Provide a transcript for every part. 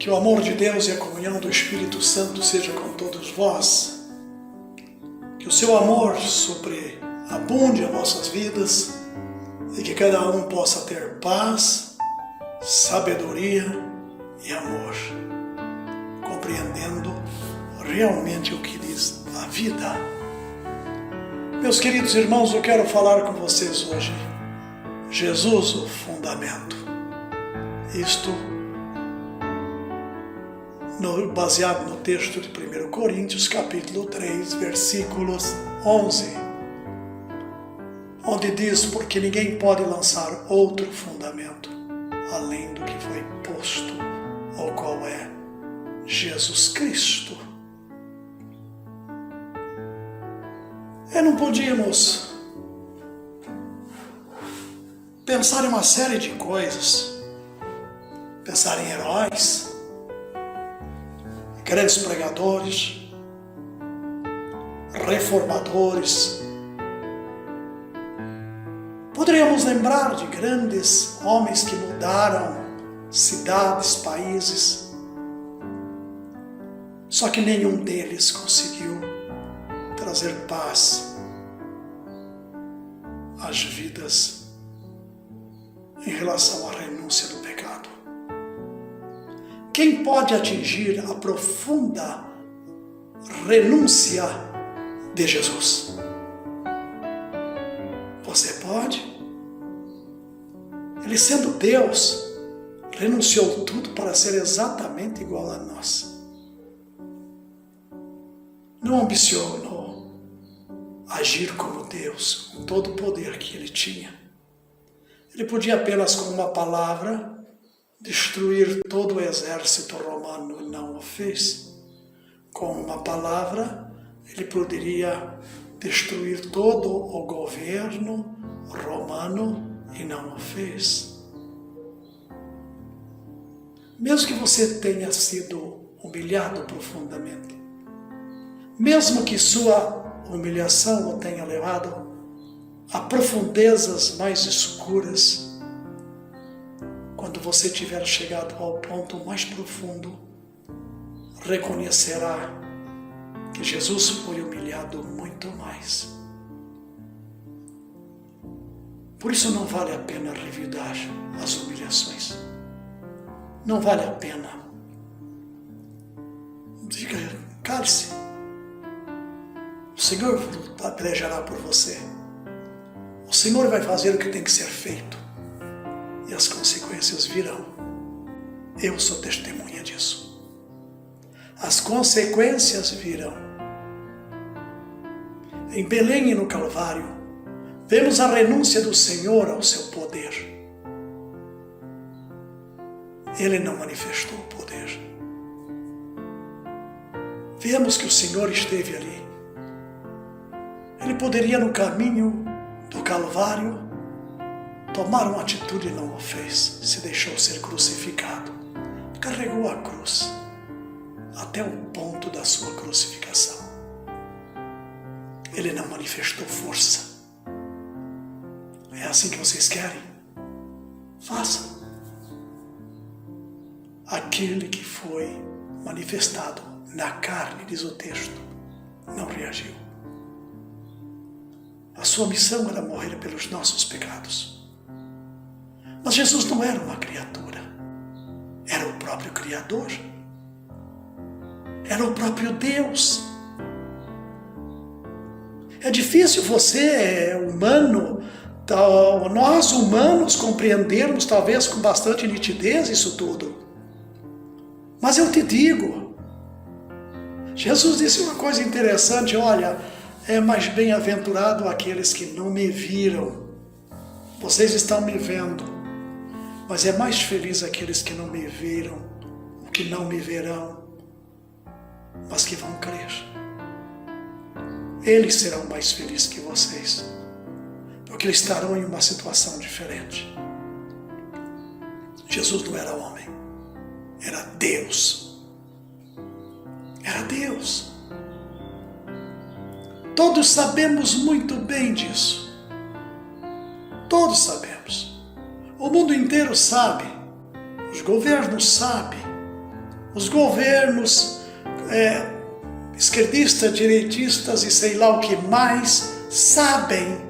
Que o amor de Deus e a comunhão do Espírito Santo seja com todos vós. Que o seu amor sobreabunde as vossas vidas e que cada um possa ter paz, sabedoria e amor, compreendendo realmente o que diz a vida. Meus queridos irmãos, eu quero falar com vocês hoje. Jesus, o fundamento. Isto baseado no texto de 1 Coríntios, capítulo 3, versículos 11, onde diz: porque ninguém pode lançar outro fundamento além do que foi posto, o qual é Jesus Cristo. E não podíamos pensar em uma série de coisas, pensar em heróis, grandes pregadores, reformadores. Poderíamos lembrar de grandes homens que mudaram cidades, países, só que nenhum deles conseguiu trazer paz às vidas em relação à renúncia do pecado. Quem pode atingir a profunda renúncia de Jesus? Você pode? Ele, sendo Deus, renunciou tudo para ser exatamente igual a nós. Não ambicionou agir como Deus, com todo o poder que ele tinha. Ele podia apenas, com uma palavra, destruir todo o exército romano, e não o fez. Com uma palavra, ele poderia destruir todo o governo romano, e não o fez. Mesmo que você tenha sido humilhado profundamente, mesmo que sua humilhação o tenha levado a profundezas mais escuras, quando você tiver chegado ao ponto mais profundo, reconhecerá que Jesus foi humilhado muito mais. Por isso não vale a pena revidar as humilhações. Não vale a pena. Diga, cale-se. O Senhor pelejará por você. O Senhor vai fazer o que tem que ser feito. E as consequências virão. Eu sou testemunha disso. As consequências virão. Em Belém e no Calvário, vemos a renúncia do Senhor ao seu poder. Ele não manifestou o poder. Vemos que o Senhor esteve ali. Ele poderia, no caminho do Calvário, tomar uma atitude e não o fez. Se deixou ser crucificado. Carregou a cruz até o ponto da sua crucificação. Ele não manifestou força. É assim que vocês querem? Façam. Aquele que foi manifestado na carne, diz o texto, não reagiu. A sua missão era morrer pelos nossos pecados. Mas Jesus não era uma criatura. Era o próprio Criador. Era o próprio Deus. É difícil você, humano, nós humanos, compreendermos talvez com bastante nitidez isso tudo. Mas eu te digo, Jesus disse uma coisa interessante: olha, é mais bem-aventurado aqueles que não me viram. Vocês estão me vendo, mas é mais feliz aqueles que não me viram, ou que não me verão, mas que vão crer. Eles serão mais felizes que vocês, porque eles estarão em uma situação diferente. Jesus não era homem, era Deus. Era Deus. Todos sabemos muito bem disso. Todos sabemos. O mundo inteiro sabe. Os governos sabem. os governos esquerdistas, direitistas e sei lá o que mais, sabem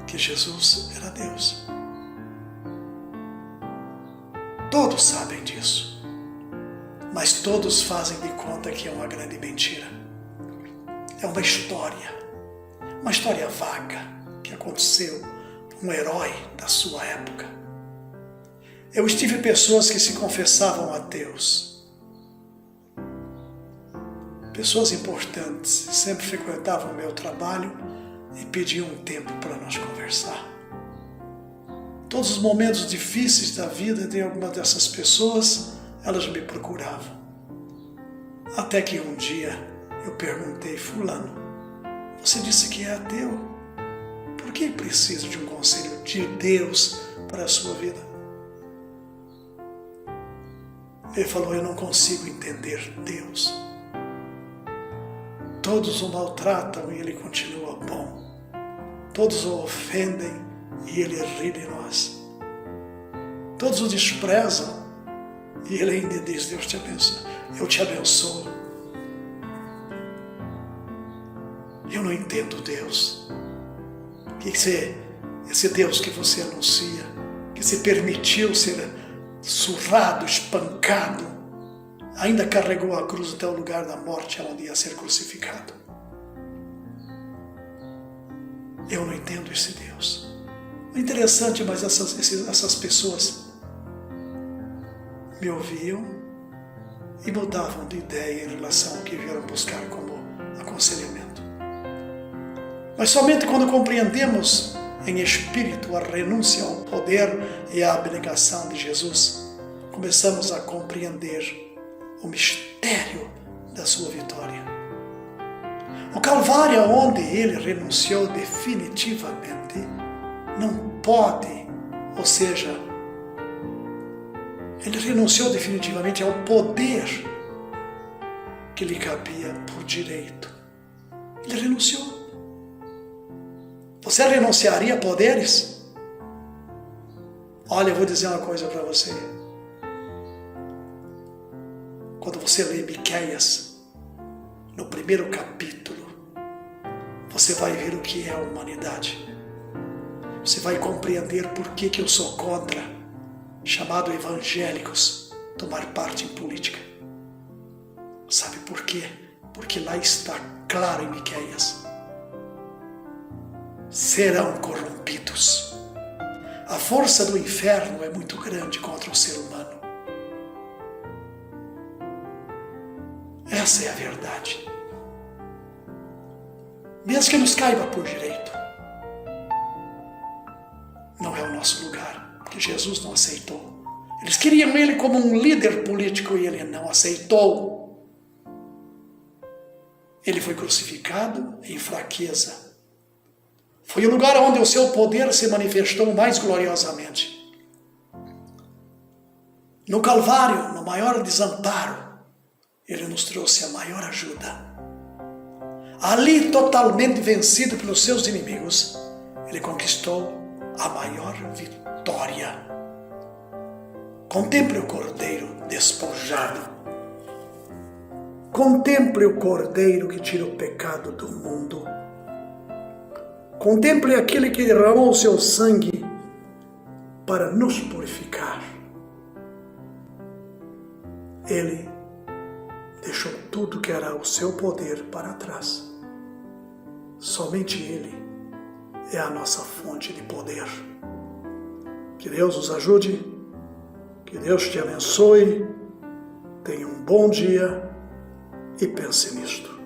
que Jesus era Deus. Todos sabem disso, mas todos fazem de conta que é uma grande mentira. É uma história vaga que aconteceu com um herói da sua época. Eu tive pessoas que se confessavam ateus, pessoas importantes, sempre frequentavam o meu trabalho e pediam um tempo para nós conversar. Todos os momentos difíceis da vida de alguma dessas pessoas, elas me procuravam. Até que um dia eu perguntei: fulano, você disse que é ateu, por que precisa de um conselho de Deus para a sua vida? Ele falou: eu não consigo entender Deus. Todos o maltratam e ele continua bom. Todos o ofendem e ele ri de nós. Todos o desprezam e ele ainda diz: Deus te abençoe, eu te abençoo. Eu não entendo Deus. Que esse Deus que você anuncia, que se permitiu ser surrado, espancado, ainda carregou a cruz até o lugar da morte, onde ia ser crucificado. Eu não entendo esse Deus. É interessante, mas essas pessoas me ouviam e mudavam de ideia em relação ao que vieram buscar como aconselhamento. Mas somente quando compreendemos em espírito a renúncia ao poder e a abnegação de Jesus, começamos a compreender o mistério da sua vitória. O Calvário, onde ele renunciou definitivamente, não pode, ou seja, ele renunciou definitivamente ao poder que lhe cabia por direito. Ele renunciou. Você renunciaria a poderes? Olha, eu vou dizer uma coisa para você. Quando você lê Miqueias, no primeiro capítulo, você vai ver o que é a humanidade. Você vai compreender por que eu sou contra, chamado evangélicos, tomar parte em política. Sabe por quê? Porque lá está claro em Miqueias: serão corrompidos. A força do inferno é muito grande contra o ser humano. Essa é a verdade. Mesmo que nos caiba por direito, não é o nosso lugar, porque Jesus não aceitou. Eles queriam ele como um líder político e ele não aceitou. Ele foi crucificado em fraqueza. Foi o lugar onde o seu poder se manifestou mais gloriosamente. No Calvário, no maior desamparo, ele nos trouxe a maior ajuda. Ali, totalmente vencido pelos seus inimigos, ele conquistou a maior vitória. Contemple o Cordeiro despojado. Contemple o Cordeiro que tira o pecado do mundo. Contemple aquele que derramou o seu sangue para nos purificar. Ele deixou tudo que era o seu poder para trás. Somente Ele é a nossa fonte de poder. Que Deus nos ajude, que Deus te abençoe, tenha um bom dia e pense nisto.